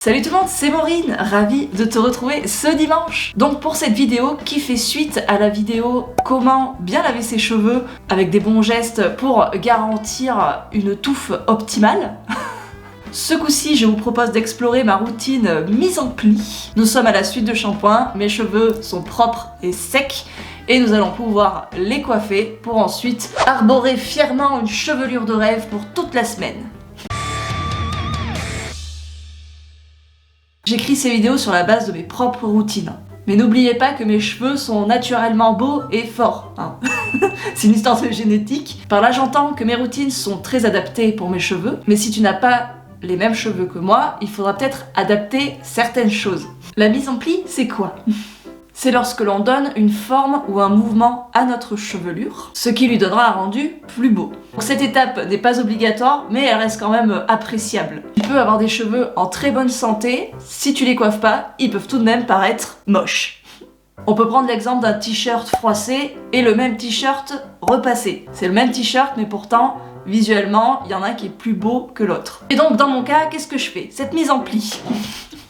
Salut tout le monde, c'est Maureen, ravie de te retrouver ce dimanche. Donc pour cette vidéo qui fait suite à la vidéo comment bien laver ses cheveux avec des bons gestes pour garantir une touffe optimale. Ce coup-ci, je vous propose d'explorer ma routine mise en pli. Nous sommes à la suite de shampoing, mes cheveux sont propres et secs et nous allons pouvoir les coiffer pour ensuite arborer fièrement une chevelure de rêve pour toute la semaine. J'écris ces vidéos sur la base de mes propres routines. Mais n'oubliez pas que mes cheveux sont naturellement beaux et forts. Hein. C'est une histoire de génétique. Par là j'entends que mes routines sont très adaptées pour mes cheveux. Mais si tu n'as pas les mêmes cheveux que moi, il faudra peut-être adapter certaines choses. La mise en pli, c'est quoi ? C'est lorsque l'on donne une forme ou un mouvement à notre chevelure, ce qui lui donnera un rendu plus beau. Donc cette étape n'est pas obligatoire, mais elle reste quand même appréciable. Tu peux avoir des cheveux en très bonne santé, si tu les coiffes pas, ils peuvent tout de même paraître moches. On peut prendre l'exemple d'un t-shirt froissé et le même t-shirt repassé. C'est le même t-shirt, mais pourtant, visuellement, il y en a un qui est plus beau que l'autre. Et donc dans mon cas, qu'est-ce que je fais ? Cette mise en pli.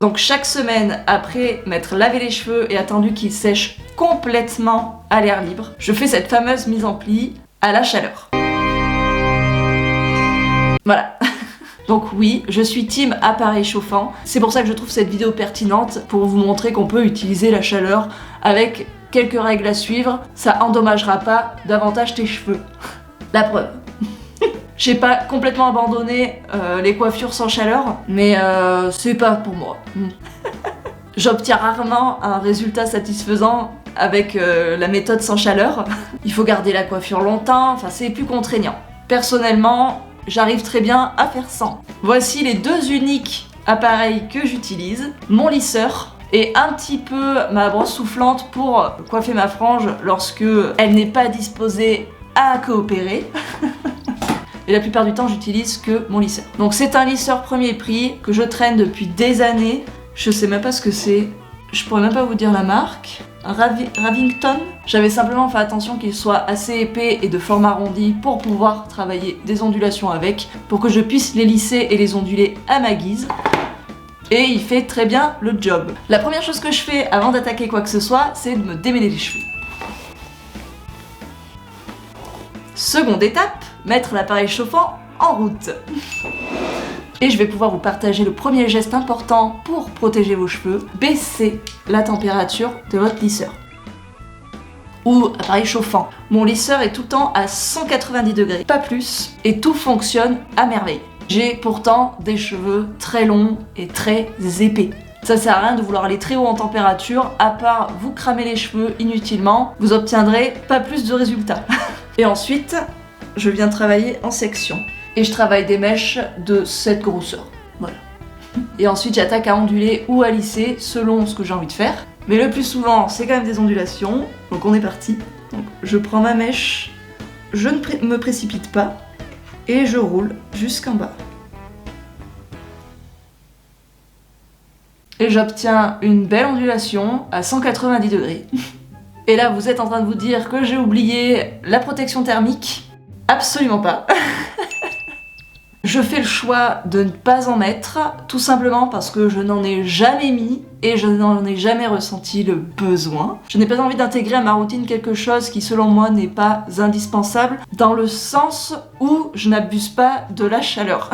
Donc chaque semaine, après m'être lavé les cheveux et attendu qu'ils sèchent complètement à l'air libre, je fais cette fameuse mise en pli à la chaleur. Voilà. Donc oui, je suis team appareil chauffant. C'est pour ça que je trouve cette vidéo pertinente, pour vous montrer qu'on peut utiliser la chaleur avec quelques règles à suivre. Ça endommagera pas davantage tes cheveux. La preuve. J'ai pas complètement abandonné les coiffures sans chaleur, mais c'est pas pour moi. J'obtiens rarement un résultat satisfaisant avec la méthode sans chaleur. Il faut garder la coiffure longtemps, enfin c'est plus contraignant. Personnellement, j'arrive très bien à faire sans. Voici les deux uniques appareils que j'utilise, mon lisseur et un petit peu ma brosse soufflante pour coiffer ma frange lorsque elle n'est pas disposée à coopérer. Et la plupart du temps, j'utilise que mon lisseur. Donc c'est un lisseur premier prix que je traîne depuis des années. Je sais même pas ce que c'est. Je pourrais même pas vous dire la marque. Ravington. J'avais simplement fait attention qu'il soit assez épais et de forme arrondie pour pouvoir travailler des ondulations avec, pour que je puisse les lisser et les onduler à ma guise. Et il fait très bien le job. La première chose que je fais avant d'attaquer quoi que ce soit, c'est de me démêler les cheveux. Seconde étape, mettre l'appareil chauffant en route. Et je vais pouvoir vous partager le premier geste important pour protéger vos cheveux, baisser la température de votre lisseur. Ou appareil chauffant. Mon lisseur est tout le temps à 190 degrés, pas plus, et tout fonctionne à merveille. J'ai pourtant des cheveux très longs et très épais. Ça sert à rien de vouloir aller très haut en température, à part vous cramer les cheveux inutilement, vous obtiendrez pas plus de résultats. Et ensuite, je viens travailler en section. Et je travaille des mèches de cette grosseur. Voilà. Et ensuite, j'attaque à onduler ou à lisser selon ce que j'ai envie de faire. Mais le plus souvent, c'est quand même des ondulations. Donc on est parti. Donc, je prends ma mèche, je ne me précipite pas et je roule jusqu'en bas. Et j'obtiens une belle ondulation à 190 degrés. Et là, vous êtes en train de vous dire que j'ai oublié la protection thermique. Absolument pas. Je fais le choix de ne pas en mettre, tout simplement parce que je n'en ai jamais mis et je n'en ai jamais ressenti le besoin. Je n'ai pas envie d'intégrer à ma routine quelque chose qui, selon moi, n'est pas indispensable, dans le sens où je n'abuse pas de la chaleur.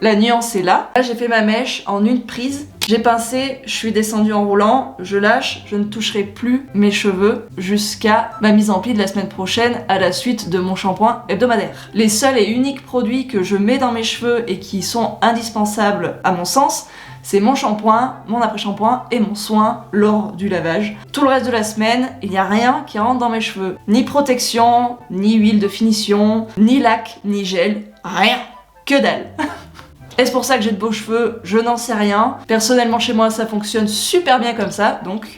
La nuance est là. Là, j'ai fait ma mèche en une prise. J'ai pincé, je suis descendue en roulant, je lâche, je ne toucherai plus mes cheveux jusqu'à ma mise en pli de la semaine prochaine à la suite de mon shampoing hebdomadaire. Les seuls et uniques produits que je mets dans mes cheveux et qui sont indispensables à mon sens, c'est mon shampoing, mon après-shampoing et mon soin lors du lavage. Tout le reste de la semaine, il n'y a rien qui rentre dans mes cheveux. Ni protection, ni huile de finition, ni lac, ni gel, rien. Que dalle. Est-ce pour ça que j'ai de beaux cheveux ? Je n'en sais rien. Personnellement, chez moi, ça fonctionne super bien comme ça, donc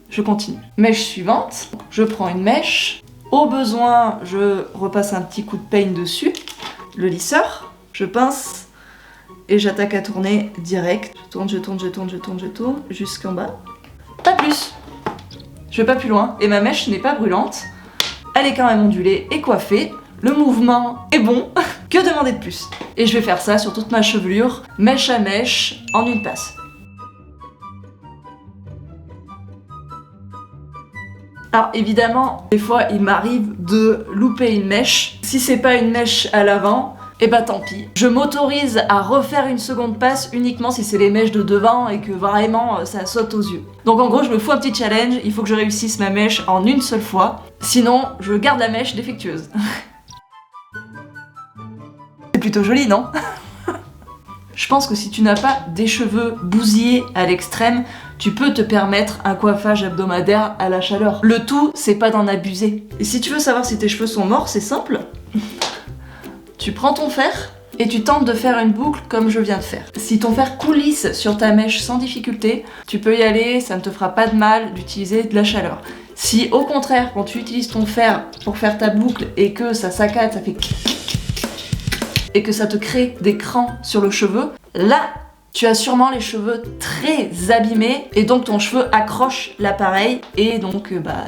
je continue. Mèche suivante. Je prends une mèche. Au besoin, je repasse un petit coup de peigne dessus. Le lisseur. Je pince et j'attaque à tourner direct. Je tourne jusqu'en bas. Pas plus. Je vais pas plus loin. Et ma mèche n'est pas brûlante. Elle est quand même ondulée et coiffée. Le mouvement est bon. Que demander de plus? Et je vais faire ça sur toute ma chevelure, mèche à mèche, en une passe. Alors évidemment, des fois il m'arrive de louper une mèche. Si c'est pas une mèche à l'avant, et bah tant pis. Je m'autorise à refaire une seconde passe uniquement si c'est les mèches de devant et que vraiment ça saute aux yeux. Donc en gros, je me fous un petit challenge, il faut que je réussisse ma mèche en une seule fois, sinon je garde la mèche défectueuse. C'est plutôt joli, non? Je pense que si tu n'as pas des cheveux bousillés à l'extrême, tu peux te permettre un coiffage hebdomadaire à la chaleur. Le tout, c'est pas d'en abuser. Et si tu veux savoir si tes cheveux sont morts, c'est simple. Tu prends ton fer et tu tentes de faire une boucle comme je viens de faire. Si ton fer coulisse sur ta mèche sans difficulté, tu peux y aller, ça ne te fera pas de mal d'utiliser de la chaleur. Si au contraire, quand tu utilises ton fer pour faire ta boucle et que ça saccade, ça fait et que ça te crée des crans sur le cheveu, là, tu as sûrement les cheveux très abîmés et donc ton cheveu accroche l'appareil et donc voilà,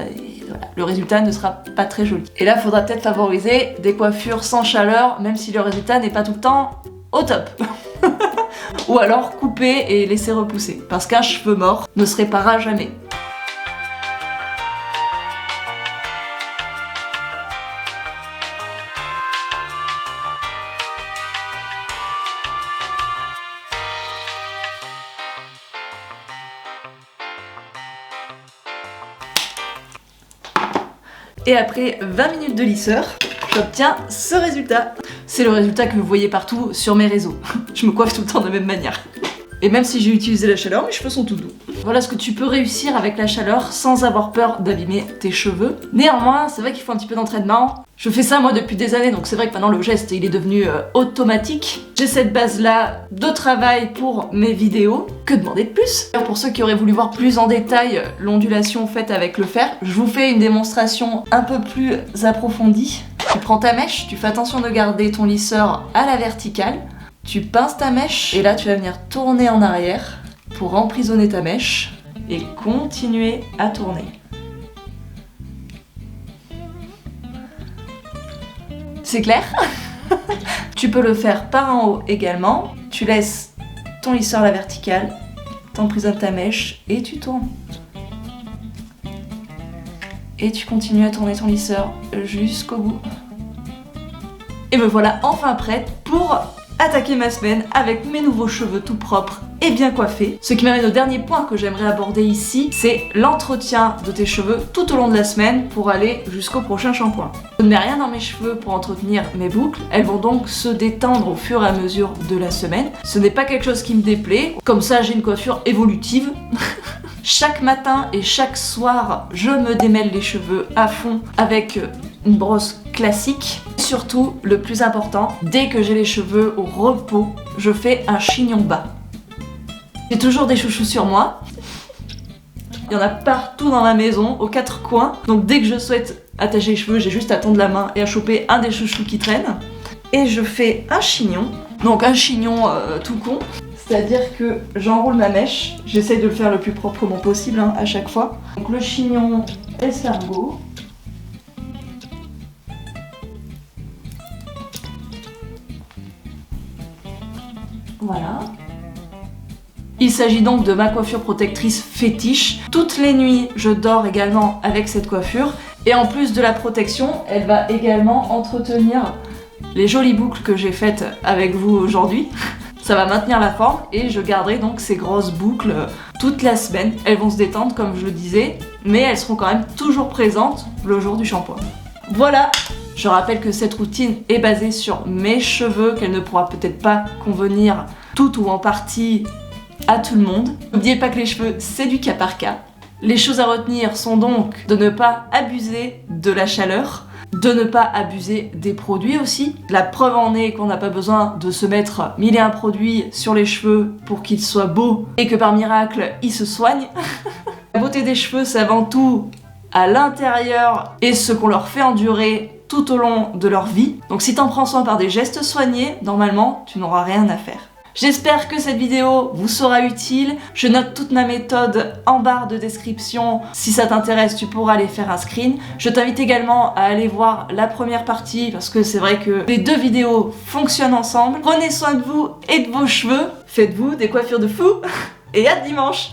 le résultat ne sera pas très joli. Et là, il faudra peut-être favoriser des coiffures sans chaleur, même si le résultat n'est pas tout le temps au top. Ou alors couper et laisser repousser, parce qu'un cheveu mort ne se réparera jamais. Et après 20 minutes de lisseur, j'obtiens ce résultat. C'est le résultat que vous voyez partout sur mes réseaux. Je me coiffe tout le temps de la même manière. Et même si j'ai utilisé la chaleur, mes cheveux sont tout doux. Voilà ce que tu peux réussir avec la chaleur sans avoir peur d'abîmer tes cheveux. Néanmoins, c'est vrai qu'il faut un petit peu d'entraînement. Je fais ça moi depuis des années, donc c'est vrai que maintenant le geste il est devenu automatique. J'ai cette base là de travail pour mes vidéos. Que demander de plus? Pour ceux qui auraient voulu voir plus en détail l'ondulation faite avec le fer, je vous fais une démonstration un peu plus approfondie. Tu prends ta mèche, tu fais attention de garder ton lisseur à la verticale. Tu pinces ta mèche et là tu vas venir tourner en arrière pour emprisonner ta mèche et continuer à tourner. C'est clair? Tu peux le faire par en haut également. Tu laisses ton lisseur à la verticale, t'emprisonnes ta mèche et tu tournes. Et tu continues à tourner ton lisseur jusqu'au bout. Et me voilà enfin prête pour attaquer ma semaine avec mes nouveaux cheveux tout propres et bien coiffés. Ce qui m'amène au dernier point que j'aimerais aborder ici, c'est l'entretien de tes cheveux tout au long de la semaine pour aller jusqu'au prochain shampoing. Je ne mets rien dans mes cheveux pour entretenir mes boucles, elles vont donc se détendre au fur et à mesure de la semaine. Ce n'est pas quelque chose qui me déplaît, comme ça j'ai une coiffure évolutive. Chaque matin et chaque soir, je me démêle les cheveux à fond avec une brosse classique. Surtout, le plus important, dès que j'ai les cheveux au repos, je fais un chignon bas. J'ai toujours des chouchous sur moi. Il y en a partout dans la maison, aux quatre coins. Donc dès que je souhaite attacher les cheveux, j'ai juste à tendre la main et à choper un des chouchous qui traîne. Et je fais un chignon. Donc un chignon tout con. C'est-à-dire que j'enroule ma mèche. J'essaye de le faire le plus proprement possible à chaque fois. Donc le chignon escargot. Voilà. Il s'agit donc de ma coiffure protectrice fétiche. Toutes les nuits, je dors également avec cette coiffure. Et en plus de la protection, elle va également entretenir les jolies boucles que j'ai faites avec vous aujourd'hui. Ça va maintenir la forme et je garderai donc ces grosses boucles toute la semaine. Elles vont se détendre comme je le disais, mais elles seront quand même toujours présentes le jour du shampoing. Voilà! Je rappelle que cette routine est basée sur mes cheveux, qu'elle ne pourra peut-être pas convenir tout ou en partie à tout le monde. N'oubliez pas que les cheveux, c'est du cas par cas. Les choses à retenir sont donc de ne pas abuser de la chaleur, de ne pas abuser des produits aussi. La preuve en est qu'on n'a pas besoin de se mettre 1001 produits sur les cheveux pour qu'ils soient beaux et que par miracle, ils se soignent. La beauté des cheveux, c'est avant tout à l'intérieur et ce qu'on leur fait endurer tout au long de leur vie. Donc si t'en prends soin par des gestes soignés, normalement, tu n'auras rien à faire. J'espère que cette vidéo vous sera utile. Je note toute ma méthode en barre de description. Si ça t'intéresse, tu pourras aller faire un screen. Je t'invite également à aller voir la première partie parce que c'est vrai que les deux vidéos fonctionnent ensemble. Prenez soin de vous et de vos cheveux. Faites-vous des coiffures de fou et à dimanche!